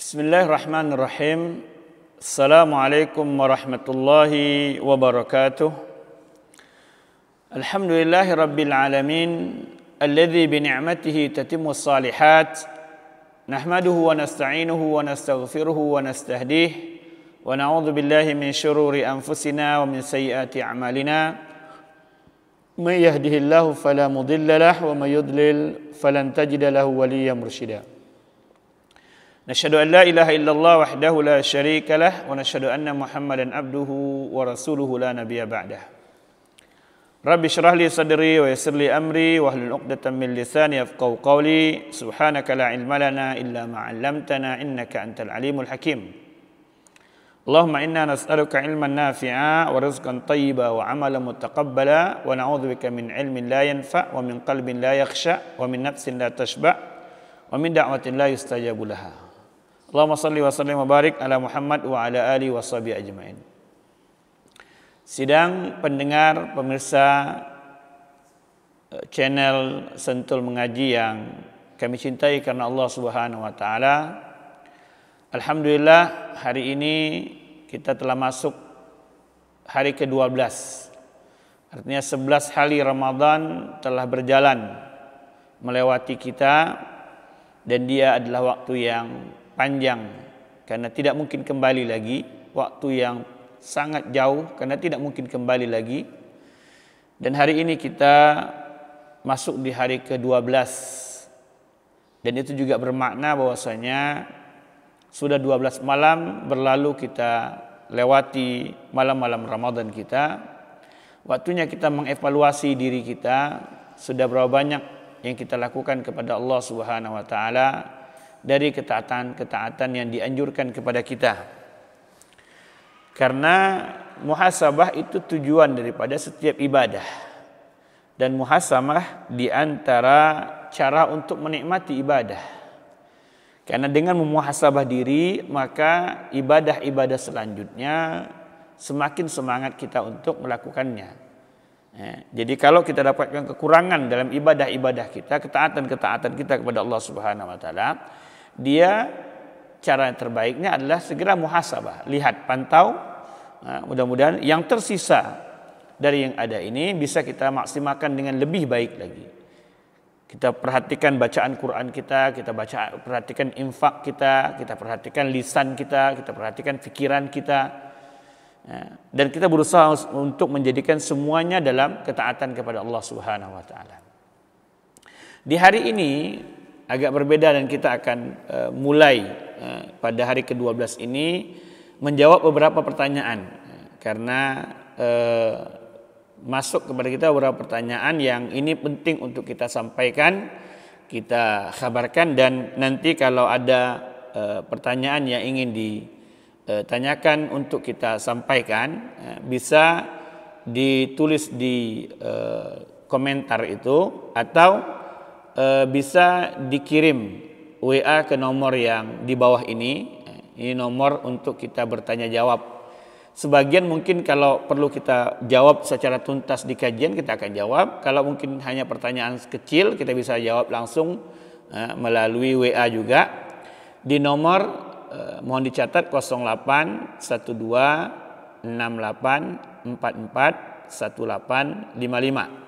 Bismillahirrahmanirrahim. Assalamualaikum warahmatullahi wabarakatuh. Alhamdulillahi rabbil alamin, alladzi bi ni'matihi tatimmus shalihat. Nahmaduhu wa nasta'inuhu wa nastaghfiruhu wa nastahdihi wa na'udzu billahi min syururi anfusina wa min sayyiati a'malina. May yahdihillahu fala mudilla lahu wa may yudlil falan tajida lahu waliyyan mursyida. Nashhadu an la ilaha illallah wahdahu la syarika lah wa nashhadu anna Muhammadan abduhu wa rasuluhu la nabiyya ba'dah. Rabbi shrah li sadri wa yassir li amri wa hlul 'uqdatam min lisani yafqahu qawli. Subhanaka la ilma lana illa ma 'allamtana innaka antal alimul hakim. Allahumma inna nas'aluka ilman nafi'a wa rizqan thayyiba wa 'amalan mutaqabbala wa na'udzubika min ilmin la yanfa' wa min qalbin la yakhsha wa min nafsin la tashba' wa min da'watin la yustajabu laha. Allahumma salli wa sallim wa barik ala Muhammad wa ala alihi wa sahbihi ajma'in. Sidang pendengar pemirsa channel Sentul Mengaji yang kami cintai karena Allah Subhanahu wa taala. Alhamdulillah hari ini kita telah masuk hari ke-12. Artinya 11 hari Ramadan telah berjalan melewati kita, dan dia adalah waktu yang panjang karena tidak mungkin kembali lagi, waktu yang sangat jauh karena tidak mungkin kembali lagi. Dan hari ini kita masuk di hari ke-12, dan itu juga bermakna bahwasanya sudah 12 malam berlalu kita lewati malam-malam Ramadan kita. Waktunya kita mengevaluasi diri kita, sudah berapa banyak yang kita lakukan kepada Allah Subhanahu wa taala dari ketaatan-ketaatan yang dianjurkan kepada kita. Karena muhasabah itu tujuan daripada setiap ibadah. Dan muhasabah di antara cara untuk menikmati ibadah. Karena dengan memuhasabah diri, maka ibadah-ibadah selanjutnya semakin semangat kita untuk melakukannya. Jadi kalau kita dapatkan kekurangan dalam ibadah-ibadah kita, ketaatan-ketaatan kita kepada Allah Subhanahu wa taala, dia cara yang terbaiknya adalah segera muhasabah, lihat, pantau. Mudah-mudahan yang tersisa dari yang ada ini bisa kita maksimalkan dengan lebih baik lagi. Kita perhatikan bacaan Quran kita perhatikan infak kita perhatikan lisan kita perhatikan pikiran kita. Dan kita berusaha untuk menjadikan semuanya dalam ketaatan kepada Allah Subhanahu wa taala. Di hari ini agak berbeda, dan kita akan mulai pada hari ke-12 ini menjawab beberapa pertanyaan, karena masuk kepada kita beberapa pertanyaan yang ini penting untuk kita sampaikan, kita kabarkan. Dan nanti kalau ada pertanyaan yang ingin ditanyakan untuk kita sampaikan, bisa ditulis di komentar itu, atau bisa dikirim WA ke nomor yang di bawah ini. Ini nomor untuk kita bertanya jawab. Sebagian mungkin kalau perlu kita jawab secara tuntas di kajian, kita akan jawab. Kalau mungkin hanya pertanyaan kecil, kita bisa jawab langsung melalui WA juga. Di nomor mohon dicatat 081268441855.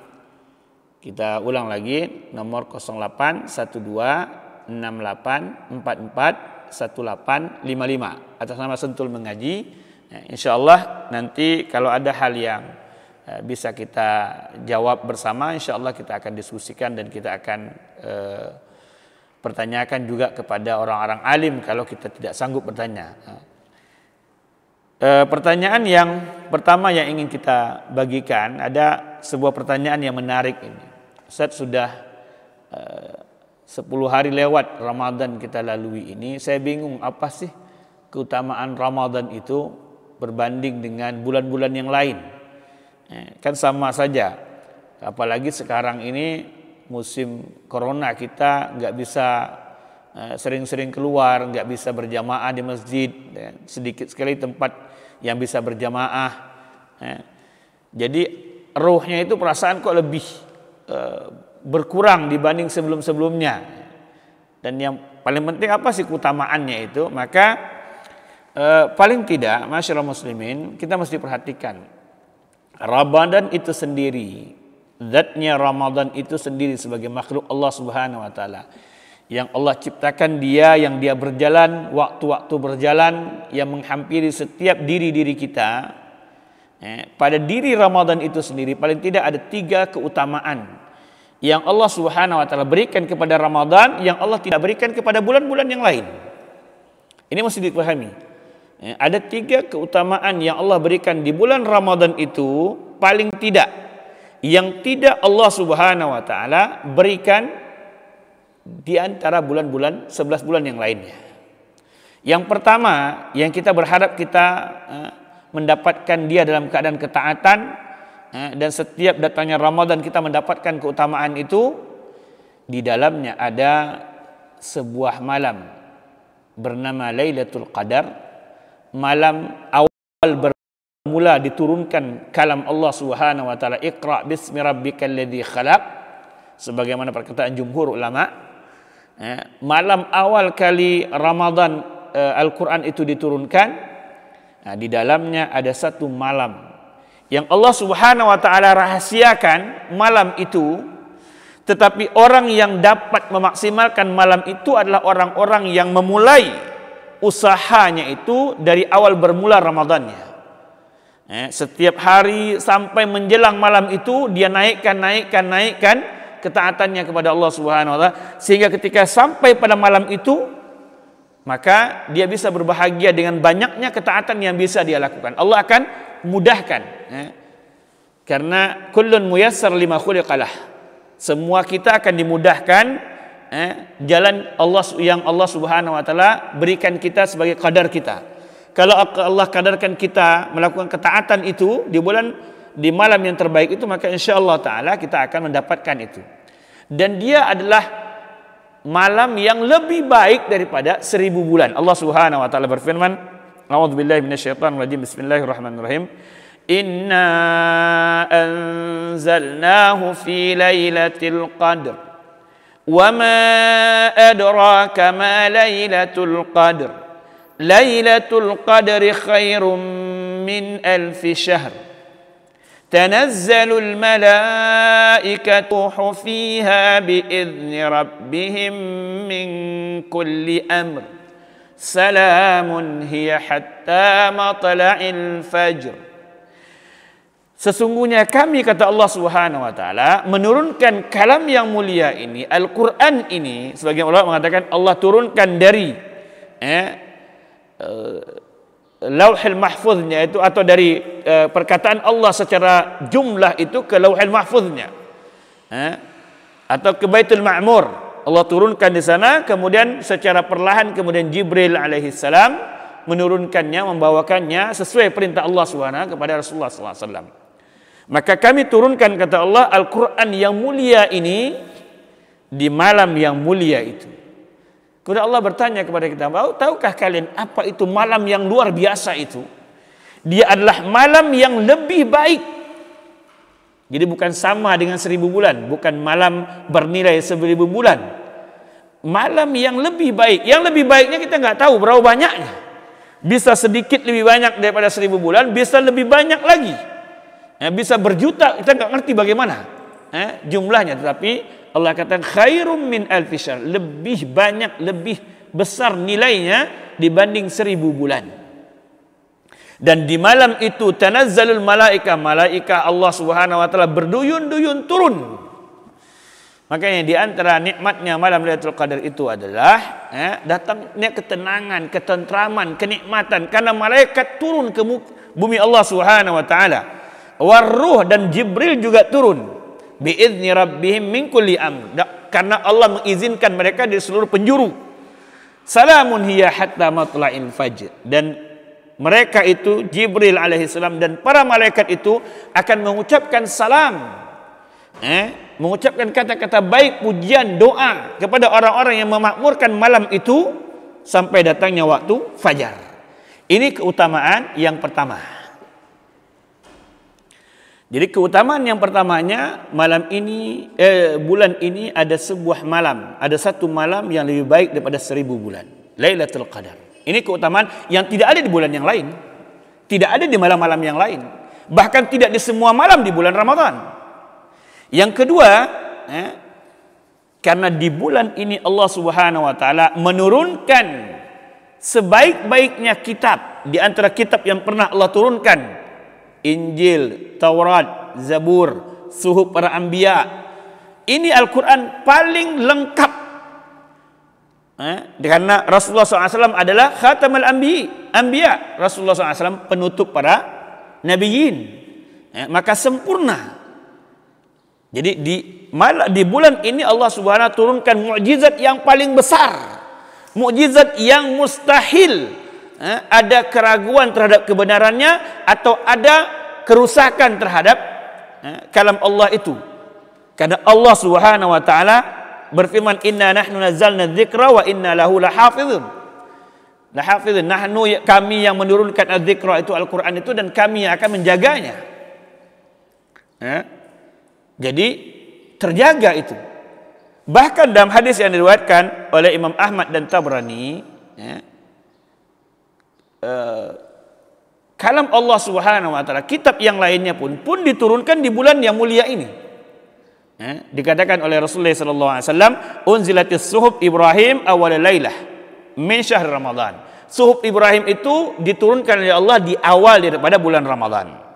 Kita ulang lagi, nomor 081268441855 atas nama Sentul Mengaji. Insyaallah nanti kalau ada hal yang bisa kita jawab bersama, insyaallah kita akan diskusikan, dan kita akan pertanyakan juga kepada orang-orang alim kalau kita tidak sanggup bertanya. Pertanyaan yang pertama yang ingin kita bagikan, ada sebuah pertanyaan yang menarik ini. Ustaz, sudah 10 hari lewat Ramadan kita lalui ini, saya bingung apa sih keutamaan Ramadan itu berbanding dengan bulan-bulan yang lain. Kan sama saja, apalagi sekarang ini musim corona, kita nggak bisa sering-sering keluar, nggak bisa berjamaah di masjid, sedikit sekali tempat yang bisa berjamaah. Jadi ruhnya itu perasaan kok lebih berkurang dibanding sebelum-sebelumnya. Dan yang paling penting apa sih keutamaannya itu? Maka paling tidak, masyarakat muslimin, kita mesti perhatikan Ramadan itu sendiri, zatnya Ramadan itu sendiri sebagai makhluk Allah Subhanahu wa taala. Yang Allah ciptakan dia, yang dia berjalan, waktu-waktu berjalan, yang menghampiri setiap diri-diri kita. Pada diri Ramadan itu sendiri paling tidak ada 3 keutamaan yang Allah Subhanahu wa taala berikan kepada Ramadan yang Allah tidak berikan kepada bulan-bulan yang lain. Ini mesti dipahami. Ada 3 keutamaan yang Allah berikan di bulan Ramadan itu paling tidak yang tidak Allah Subhanahu wa taala berikan di antara bulan-bulan 11 bulan yang lainnya. Yang pertama yang kita berharap kita mendapatkan dia dalam keadaan ketaatan, dan setiap datangnya Ramadan kita mendapatkan keutamaan itu, di dalamnya ada sebuah malam bernama Lailatul Qadar, malam awal bermula diturunkan kalam Allah Subhanahu wa taala, Iqra bismi rabbikal ladzi khalaq, sebagaimana perkataan jumhur ulama. Malam awal kali Ramadan Al-Quran itu diturunkan. Di dalamnya ada satu malam yang Allah Subhanahu wa taala rahasiakan malam itu, tetapi orang yang dapat memaksimalkan malam itu adalah orang-orang yang memulai usahanya itu dari awal bermula Ramadannya. Setiap hari sampai menjelang malam itu dia naikkan ketaatannya kepada Allah Subhanahu wa taala, sehingga ketika sampai pada malam itu maka dia bisa berbahagia dengan banyaknya ketaatan yang bisa dia lakukan. Allah akan mudahkan. Karena kullun muyassar lima khuliqalah. Semua kita akan dimudahkan jalan Allah yang Allah Subhanahu wa taala berikan kita sebagai qadar kita. Kalau Allah kadarkan kita melakukan ketaatan itu di malam yang terbaik itu, maka insyaallah taala kita akan mendapatkan itu. Dan dia adalah malam yang lebih baik daripada 1000 bulan. Allah Subhanahu wa taala berfirman, A'udzubillahi minasyaitonir rajim. Bismillahirrahmanirrahim. Inna anzalnahu fi lailatul qadr. Wa ma adraka ma lailatul qadr. Lailatul qadri khairum min alfi syahr. تنزل الملائكة فيها بإذن ربهم من كل أمر سلام هي حتى مطلع الفجر. Sesungguhnya kami, kata Allah Subhanahu wa taala, menurunkan kalam yang mulia ini, Al-Quran ini, sebagian ulama mengatakan Allah turunkan dari Lauhul Mahfuznya itu, atau dari perkataan Allah secara jumlah itu ke Lauhul Mahfuznya, atau ke Baitul Ma'mur. Allah turunkan di sana, kemudian secara perlahan kemudian Jibril alaihissalam menurunkannya, membawakannya sesuai perintah Allah Subhanahu kepada Rasulullah SAW. Maka kami turunkan, kata Allah, Al-Quran yang mulia ini di malam yang mulia itu. Kemudian Allah bertanya kepada kita, tahukah kalian apa itu malam yang luar biasa itu? Dia adalah malam yang lebih baik. Jadi bukan sama dengan 1000 bulan, bukan malam bernilai 1000 bulan. Malam yang lebih baik. Yang lebih baiknya kita nggak tahu berapa banyaknya. Bisa sedikit lebih banyak daripada 1000 bulan, bisa lebih banyak lagi. Bisa berjuta, kita nggak ngerti bagaimana jumlahnya, tetapi Allah katakan khairum min alfi syahr, lebih banyak, lebih besar nilainya dibanding 1000 bulan. Dan di malam itu tanazzalul malaika, malaika Allah Subhanahu wa taala berduyun-duyun turun. Makanya di antara nikmatnya malam Lailatul Qadar itu adalah datangnya ketenangan, ketentraman, kenikmatan karena malaikat turun ke bumi Allah Subhanahu wa taala. Waruh dan Jibril juga turun. Bi'izni rabbihim min kulli amr, karena Allah mengizinkan mereka di seluruh penjuru. Salamun hiya hatta matla'il fajr, dan mereka itu Jibril alaihissalam dan para malaikat itu akan mengucapkan salam, mengucapkan kata-kata baik, pujian, doa kepada orang-orang yang memakmurkan malam itu sampai datangnya waktu fajar. Ini keutamaan yang pertama. Jadi keutamaan yang pertamanya, malam ini, bulan ini ada sebuah malam, ada satu malam yang lebih baik daripada 1000 bulan, Lailatul Qadar. Ini keutamaan yang tidak ada di bulan yang lain, tidak ada di malam-malam yang lain, bahkan tidak di semua malam di bulan Ramadan. Yang kedua, karena di bulan ini Allah Subhanahu wa taala menurunkan sebaik-baiknya kitab di antara kitab yang pernah Allah turunkan, Injil, Taurat, Zabur, Suhuf para Anbiya. Ini Al-Quran paling lengkap, karena Rasulullah SAW adalah Khatamul Anbiya. Rasulullah SAW penutup para Nabiyin, maka sempurna. Jadi di bulan ini Allah Subhanahu wa taala turunkan mukjizat yang paling besar, mukjizat yang mustahil ada keraguan terhadap kebenarannya atau ada kerusakan terhadap kalam Allah itu. Karena Allah Subhanahu wa taala berfirman, inna nahnu nazzalna dzikra wa inna lahu lahafizun. Lahafizun, nahnu, kami yang menurunkan az-dzikra itu Al-Quran itu, dan kami yang akan menjaganya. Jadi terjaga itu. Bahkan dalam hadis yang diriwayatkan oleh Imam Ahmad dan Tabrani, kalam Allah Subhanahu wa taala, kitab yang lainnya pun diturunkan di bulan yang mulia ini. Dikatakan oleh Rasulullah sallallahu alaihi wasallam, unzilatis suhuf Ibrahim awal lailah min syahr Ramadan. Suhuf Ibrahim itu diturunkan oleh Allah di awal daripada bulan Ramadan.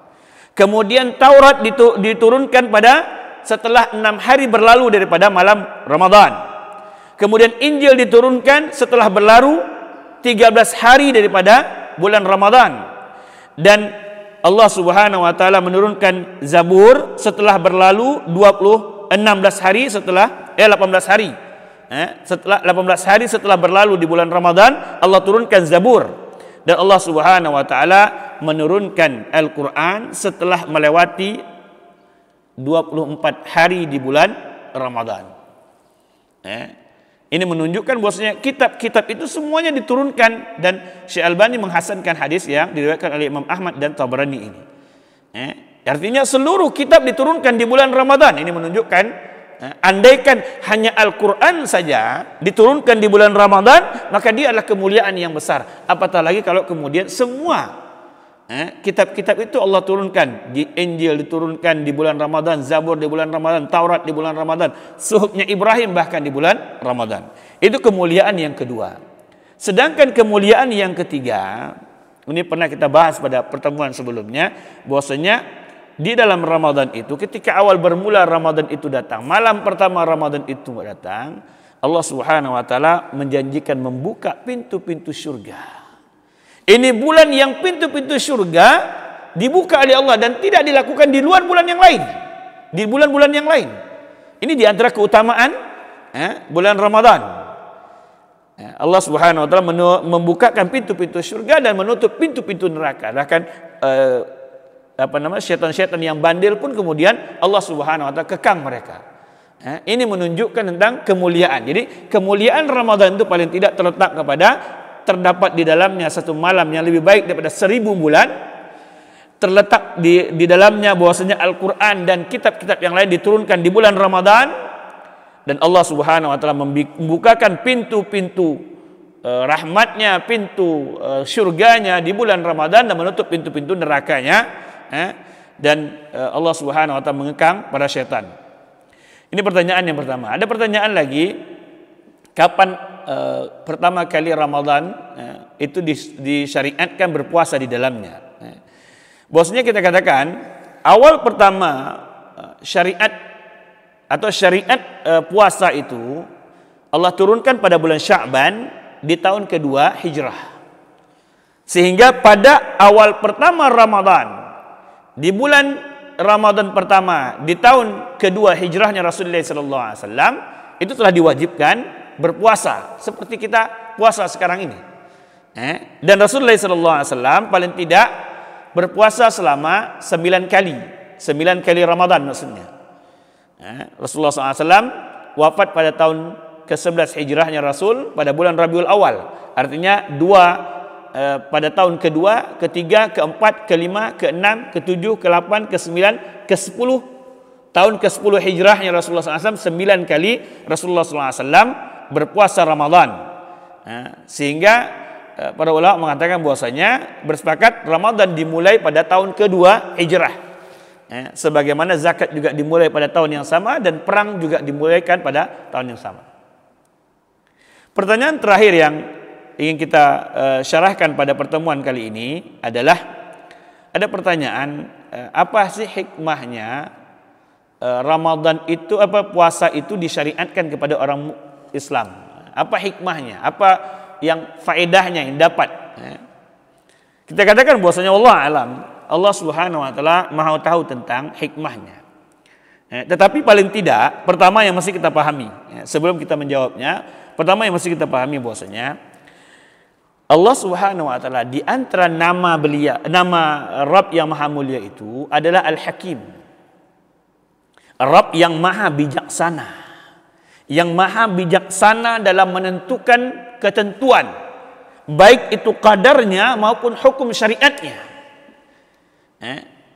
Kemudian Taurat diturunkan pada setelah 6 hari berlalu daripada malam Ramadan. Kemudian Injil diturunkan setelah berlalu 13 hari daripada bulan Ramadan. Dan Allah Subhanahu wa taala menurunkan Zabur setelah berlalu 16 hari setelah 18 hari. Setelah 18 hari setelah berlalu di bulan Ramadan, Allah turunkan Zabur. Dan Allah Subhanahu wa taala menurunkan Al-Quran setelah melewati 24 hari di bulan Ramadan. Ini menunjukkan bahwasanya kitab-kitab itu semuanya diturunkan, dan Syekh Albani menghasankan hadis yang diriwayatkan oleh Imam Ahmad dan Tabrani ini. Artinya seluruh kitab diturunkan di bulan Ramadan. Ini menunjukkan, andaikan hanya Al-Quran saja diturunkan di bulan Ramadan, maka dia adalah kemuliaan yang besar. Apatah lagi kalau kemudian semua kitab-kitab itu Allah turunkan. Injil diturunkan di bulan Ramadan, Zabur di bulan Ramadan, Taurat di bulan Ramadan, suhufnya Ibrahim bahkan di bulan Ramadan. Itu kemuliaan yang kedua. Sedangkan kemuliaan yang ketiga, ini pernah kita bahas pada pertemuan sebelumnya, bahwasanya di dalam Ramadan itu, ketika awal bermula Ramadan itu datang, malam pertama Ramadan itu datang, Allah Subhanahu wa taala menjanjikan membuka pintu-pintu surga. Ini bulan yang pintu-pintu surga dibuka oleh Allah dan tidak dilakukan di luar bulan yang lain, di bulan-bulan yang lain. Ini di antara keutamaan bulan Ramadan. Allah Subhanahu wa taala membukakan pintu-pintu surga dan menutup pintu-pintu neraka. Bahkan syaitan-syaitan yang bandel pun kemudian Allah Subhanahu wa taala kekang mereka. Ini menunjukkan tentang kemuliaan. Jadi kemuliaan Ramadan itu paling tidak terletak kepada terdapat di dalamnya satu malam yang lebih baik daripada 1000 bulan. Terletak di dalamnya bahwasanya Al-Quran dan kitab-kitab yang lain diturunkan di bulan Ramadan, dan Allah Subhanahu wa taala membukakan pintu-pintu rahmatnya, pintu surganya di bulan Ramadan, dan menutup pintu-pintu nerakanya, dan Allah Subhanahu wa taala mengekang para syaitan. Ini pertanyaan yang pertama. Ada pertanyaan lagi, kapan pertama kali Ramadan itu disyariatkan berpuasa di dalamnya? Bahwasanya kita katakan awal pertama syariat puasa itu Allah turunkan pada bulan Sya'ban di tahun kedua Hijrah. Sehingga pada awal pertama Ramadan, di bulan Ramadan pertama di tahun kedua hijrahnya Rasulullah SAW, itu telah diwajibkan berpuasa seperti kita puasa sekarang ini. Dan Rasulullah SAW paling tidak berpuasa selama 9 kali Ramadan maksudnya. Rasulullah SAW wafat pada tahun ke-11 hijrahnya Rasul pada bulan Rabiul Awal. Artinya 2 pada tahun kedua, ketiga, keempat, kelima, keenam, ketujuh, ke-8, ke-9, ke-10. Tahun ke-10 hijrahnya Rasulullah SAW, 9 kali Rasulullah SAW berpuasa Ramadan. Sehingga para ulama mengatakan bahwasanya bersepakat Ramadan dimulai pada tahun kedua hijrah. Sebagaimana zakat juga dimulai pada tahun yang sama dan perang juga dimulaikan pada tahun yang sama. Pertanyaan terakhir yang ingin kita syarahkan pada pertemuan kali ini adalah, ada pertanyaan, apa sih hikmahnya Ramadan itu, puasa itu disyariatkan kepada orang Islam? Apa hikmahnya? Apa yang faedahnya yang dapat? Kita katakan bahwasanya Allah alam, Allah Subhanahu wa taala Maha tahu tentang hikmahnya. Tetapi paling tidak, pertama yang mesti kita pahami, sebelum kita menjawabnya, pertama yang mesti kita pahami bahwasanya Allah Subhanahu wa taala di antara nama beliau, nama Rabb yang maha mulia itu adalah Al-Hakim. Rabb yang maha bijaksana. Yang maha bijaksana dalam menentukan ketentuan, baik itu qadarnya maupun hukum syariatnya.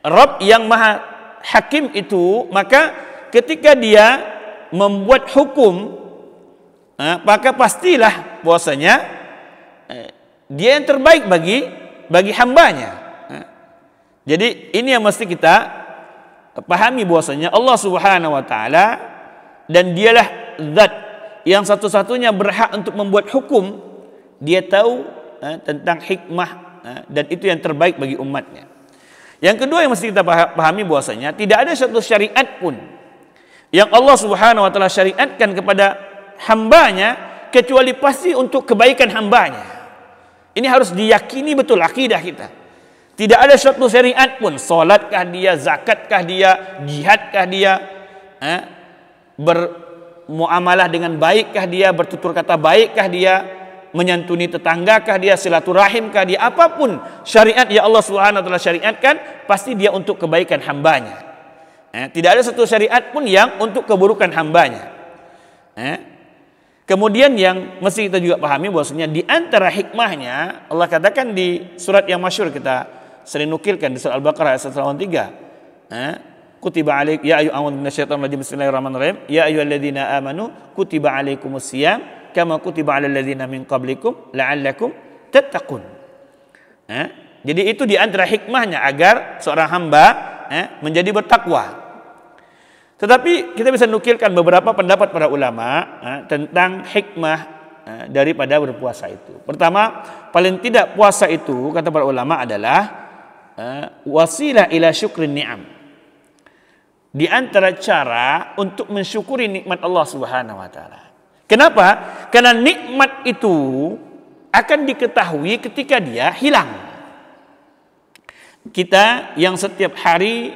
Rabb yang maha hakim itu, maka ketika dia membuat hukum, maka pastilah bahwasanya dia yang terbaik bagi hambanya. Jadi ini yang mesti kita pahami bahwasanya Allah Subhanahu wa taala, dan dialah zat yang satu-satunya berhak untuk membuat hukum. Dia tahu tentang hikmah dan itu yang terbaik bagi umatnya. Yang kedua yang mesti kita pahami bahwasanya tidak ada satu syariat pun yang Allah Subhanahu wa taala syariatkan kepada hambanya kecuali pasti untuk kebaikan hambanya. Ini harus diyakini betul akidah kita. Tidak ada suatu syariat pun, salatkah dia, zakatkah dia, jihadkah dia, bermuamalah dengan baikkah dia, bertutur kata baikkah dia, menyantuni tetanggakah dia, silaturahimkah dia, apapun syariat yang Allah Subhanahu wa taala syariatkan pasti dia untuk kebaikan hambanya. Tidak ada satu syariat pun yang untuk keburukan hambanya. Kemudian yang mesti kita juga pahami bahwasanya di antara hikmahnya, Allah katakan di surat yang masyhur kita sering nukilkan di surat Al-Baqarah ayat 183. Kutiba alaik ya ayyuhal minasyaitonir rajim bismillahirrahmanirrahim ya ayyuhalladzina amanu kutiba alaikumusiyam kama kutiba alal ladzina min qablikum la'allakum tattaqun. Jadi itu di antara hikmahnya agar seorang hamba menjadi bertakwa. Tetapi kita bisa nukilkan beberapa pendapat para ulama tentang hikmah daripada berpuasa itu. Pertama, paling tidak puasa itu kata para ulama adalah wasilah ila syukrin ni'am. Di antara cara untuk mensyukuri nikmat Allah Subhanahu wa taala. Kenapa? Karena nikmat itu akan diketahui ketika dia hilang. Kita yang setiap hari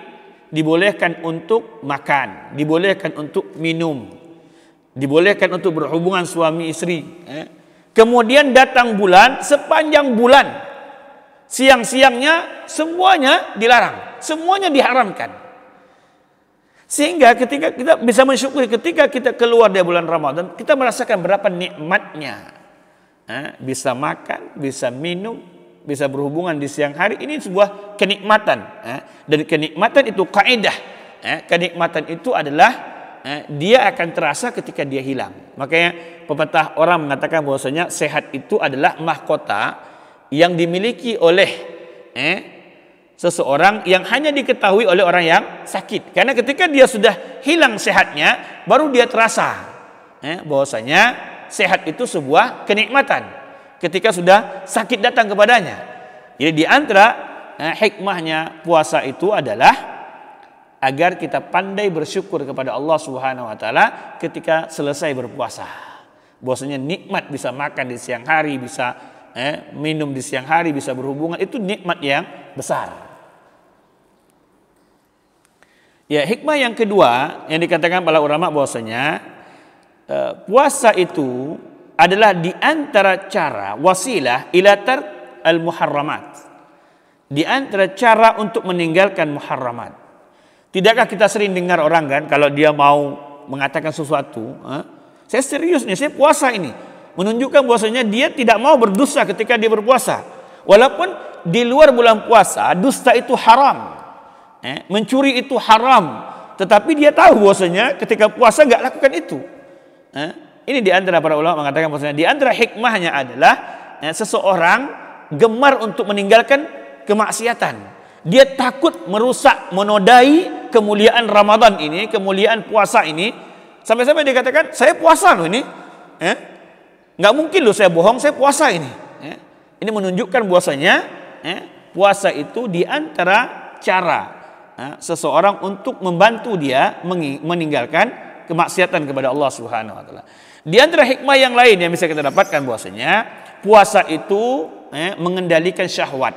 dibolehkan untuk makan, dibolehkan untuk minum, dibolehkan untuk berhubungan suami istri. Kemudian datang bulan, sepanjang bulan, siang-siangnya semuanya dilarang, semuanya diharamkan. Sehingga ketika kita bisa mensyukuri, ketika kita keluar dari bulan Ramadan, kita merasakan berapa nikmatnya. Bisa makan, bisa minum, bisa berhubungan di siang hari, ini sebuah kenikmatan. Dan kenikmatan itu kaidah. Kenikmatan itu adalah dia akan terasa ketika dia hilang. Makanya pepatah orang mengatakan bahwasanya sehat itu adalah mahkota yang dimiliki oleh seseorang yang hanya diketahui oleh orang yang sakit. Karena ketika dia sudah hilang sehatnya, baru dia terasa bahwasanya sehat itu sebuah kenikmatan ketika sudah sakit datang kepadanya. Jadi di antara hikmahnya puasa itu adalah agar kita pandai bersyukur kepada Allah Subhanahu wa taala ketika selesai berpuasa. Bahwasanya nikmat bisa makan di siang hari, bisa minum di siang hari, bisa berhubungan, itu nikmat yang besar. Ya, hikmah yang kedua yang dikatakan para ulama bahwasanya puasa itu adalah di antara cara wasilah ila tark al-muharramat. Di antara cara untuk meninggalkan muharramat. Tidakkah kita sering dengar orang kan kalau dia mau mengatakan sesuatu, saya serius nih, saya puasa ini, menunjukkan bahwasanya dia tidak mau berdosa ketika dia berpuasa. Walaupun di luar bulan puasa dusta itu haram, mencuri itu haram, tetapi dia tahu bahwasanya ketika puasa nggak lakukan itu. Ini di antara para ulama mengatakan bahwasanya di antara hikmahnya adalah seseorang gemar untuk meninggalkan kemaksiatan. Dia takut merusak, menodai kemuliaan Ramadan ini, kemuliaan puasa ini. Sampai-sampai dia katakan, saya puasa loh ini. Nggak mungkin loh saya bohong, saya puasa ini. Ini menunjukkan bahwasanya puasa itu di antara cara seseorang untuk membantu dia meninggalkan kemaksiatan kepada Allah Subhanahu wa taala. Di antara hikmah yang lain yang bisa kita dapatkan bahwasanya puasa itu mengendalikan syahwat.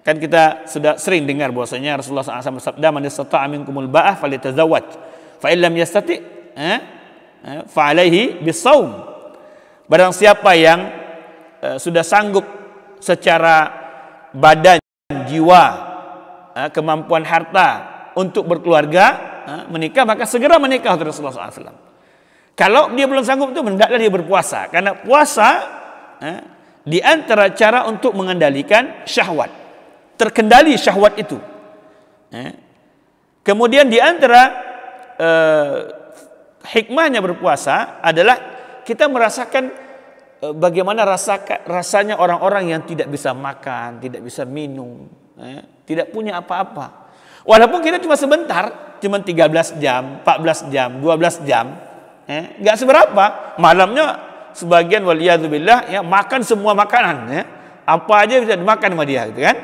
Kan kita sudah sering dengar bahwasanya Rasulullah SAW bersabda, "Man istata'a minkumul ba'ah falyatazawwaj, fa in lam yastati' fa 'alaihi bis-shaum." Barang siapa yang sudah sanggup secara badan, jiwa, kemampuan harta untuk berkeluarga, menikah, maka segera menikah, kata Rasulullah SAW. Kalau dia belum sanggup itu hendaklah dia berpuasa, karena puasa di antara cara untuk mengendalikan syahwat, terkendali syahwat itu. Kemudian di antara hikmahnya berpuasa adalah kita merasakan bagaimana rasanya orang-orang yang tidak bisa makan, tidak bisa minum, tidak punya apa-apa. Walaupun kita cuma sebentar, cuma 13 jam, 14 jam, 12 jam, nggak seberapa. Malamnya sebagian waliyadzubillah makan semua makanan, apa aja bisa dimakan sama dia, gitu kan.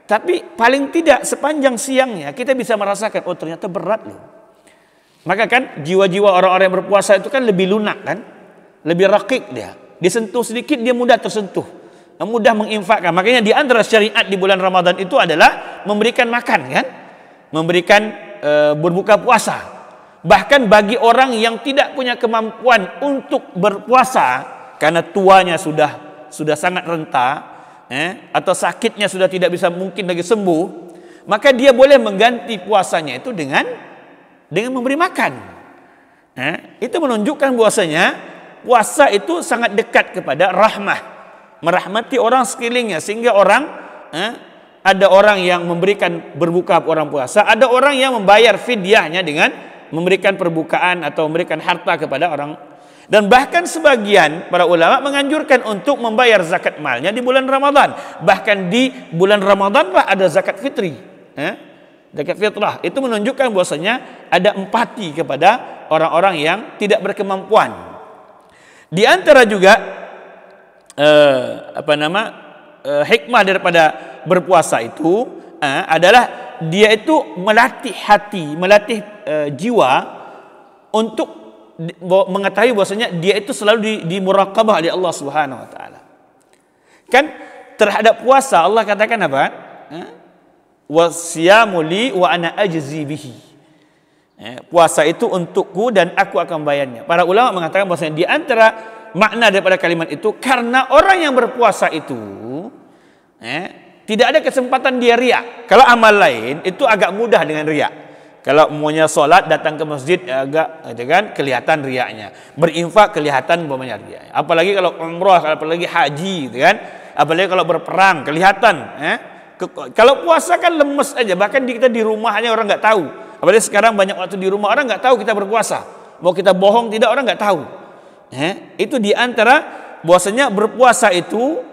Tapi paling tidak sepanjang siangnya kita bisa merasakan, oh ternyata berat loh. Maka kan jiwa-jiwa orang-orang yang berpuasa itu kan lebih lunak kan, lebih rakik dia. Disentuh sedikit dia mudah tersentuh, mudah menginfakkan. Makanya di antara syariat di bulan Ramadan itu adalah memberikan makan kan, memberikan berbuka puasa. Bahkan bagi orang yang tidak punya kemampuan untuk berpuasa karena tuanya sudah sangat renta, atau sakitnya sudah tidak bisa mungkin lagi sembuh, maka dia boleh mengganti puasanya itu dengan memberi makan. Itu menunjukkan bahwasanya puasa itu sangat dekat kepada rahmah, merahmati orang sekelilingnya, sehingga orang ada orang yang memberikan berbuka orang puasa, ada orang yang membayar fidyahnya dengan memberikan perbukaan atau memberikan harta kepada orang. Dan bahkan sebagian para ulama menganjurkan untuk membayar zakat malnya di bulan Ramadan. Bahkan di bulan Ramadan lah ada zakat fitri, zakat fitrah. Itu menunjukkan bahwasanya ada empati kepada orang-orang yang tidak berkemampuan. Di antara juga hikmah daripada berpuasa itu adalah dia itu melatih hati, melatih jiwa untuk mengetahui bahwasanya dia itu selalu di muraqabah oleh Allah Subhanahu wa taala. Kan terhadap puasa Allah katakan apa? Wasyamu li wa ana ajzi bihi. Puasa itu untukku dan aku akan bayarnya. Para ulama mengatakan bahwasanya di antara makna daripada kalimat itu, karena orang yang berpuasa itu tidak ada kesempatan dia riak. Kalau amal lain itu agak mudah dengan riak. Kalau maunya solat datang ke masjid agak kan kelihatan riaknya. Berinfak kelihatan umpamanya riak. Apalagi kalau umrah, apalagi haji, gitu kan. Apalagi kalau berperang kelihatan. Kalau puasa kan lemes aja. Bahkan kita di rumah aja orang nggak tahu. Apalagi sekarang banyak waktu di rumah, orang nggak tahu kita berpuasa. Mau kita bohong tidak, orang nggak tahu. Itu di antara bahwasanya berpuasa itu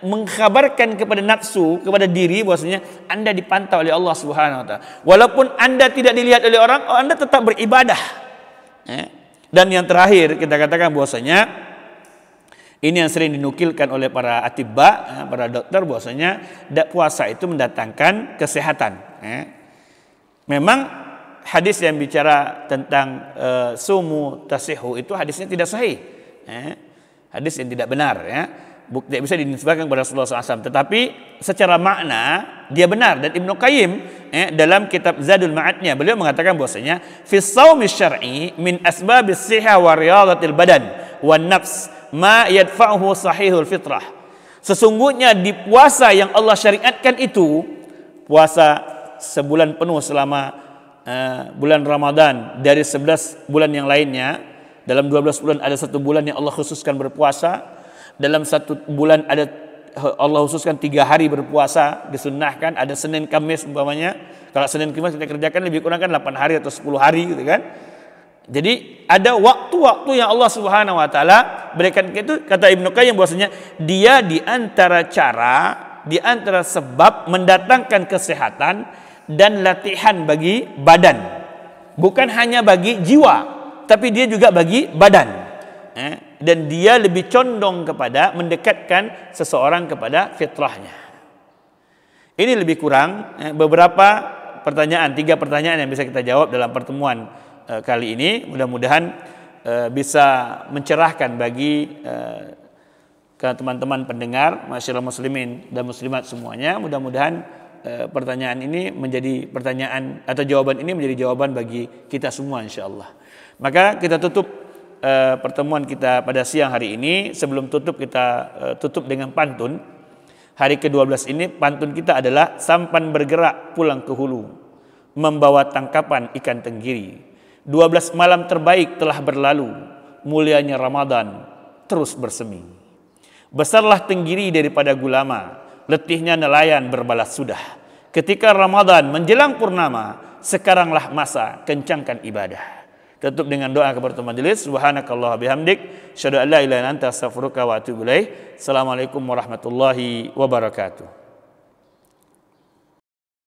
mengkhabarkan kepada nafsu, kepada diri bahwasanya Anda dipantau oleh Allah Subhanahu wa taala. Walaupun Anda tidak dilihat oleh orang, Anda tetap beribadah. Dan yang terakhir kita katakan bahwasanya ini yang sering dinukilkan oleh para atibba, para dokter, bahwasanya puasa itu mendatangkan kesehatan. Memang hadis yang bicara tentang sumu tasihu itu hadisnya tidak sahih. Hadis yang tidak benar, tidak bisa dinisbahkan kepada Rasulullah SAW. Tetapi secara makna dia benar. Dan Ibnu Qayyim dalam kitab Zadul Ma'adnya beliau mengatakan bahwasanya fi shaumi syar'i min asbabis sihah wa riyadatil badan wan nafs ma yadfa'uhu sahihul fitrah. Sesungguhnya di puasa yang Allah syariatkan itu, puasa sebulan penuh selama bulan Ramadan dari 11 bulan yang lainnya, dalam 12 bulan ada 1 bulan yang Allah khususkan berpuasa. Dalam satu bulan ada Allah khususkan 3 hari berpuasa disunnahkan, ada Senin Kamis umpamanya. Kalau Senin Kamis kita kerjakan lebih kurang kan 8 hari atau 10 hari gitu kan. Jadi ada waktu-waktu yang Allah Subhanahu wa taala berikan, itu kata Ibnu Qayyim bahwasanya dia di antara sebab mendatangkan kesehatan dan latihan bagi badan. Bukan hanya bagi jiwa, tapi dia juga bagi badan. Dan dia lebih condong kepada mendekatkan seseorang kepada fitrahnya. Ini lebih kurang beberapa pertanyaan, 3 pertanyaan yang bisa kita jawab dalam pertemuan kali ini. Mudah-mudahan bisa mencerahkan bagi teman-teman pendengar, masyarakat muslimin dan muslimat semuanya. Mudah-mudahan pertanyaan ini menjadi pertanyaan atau jawaban ini menjadi jawaban bagi kita semua insyaallah. Maka kita tutup pertemuan kita pada siang hari ini. Sebelum tutup, kita tutup dengan pantun. Hari ke-12 ini pantun kita adalah sampan bergerak pulang ke hulu, membawa tangkapan ikan tenggiri. 12 malam terbaik telah berlalu, mulianya Ramadan terus bersemi. Besarlah tenggiri daripada gulama, letihnya nelayan berbalas sudah. Ketika Ramadan menjelang purnama, sekaranglah masa kencangkan ibadah. Tutup dengan doa kepada majelis. Subhanakallah bihamdik, syadu an la ilaha illa anta astaghfiruka wa atubu ilaik. Assalamualaikum warahmatullahi wabarakatuh.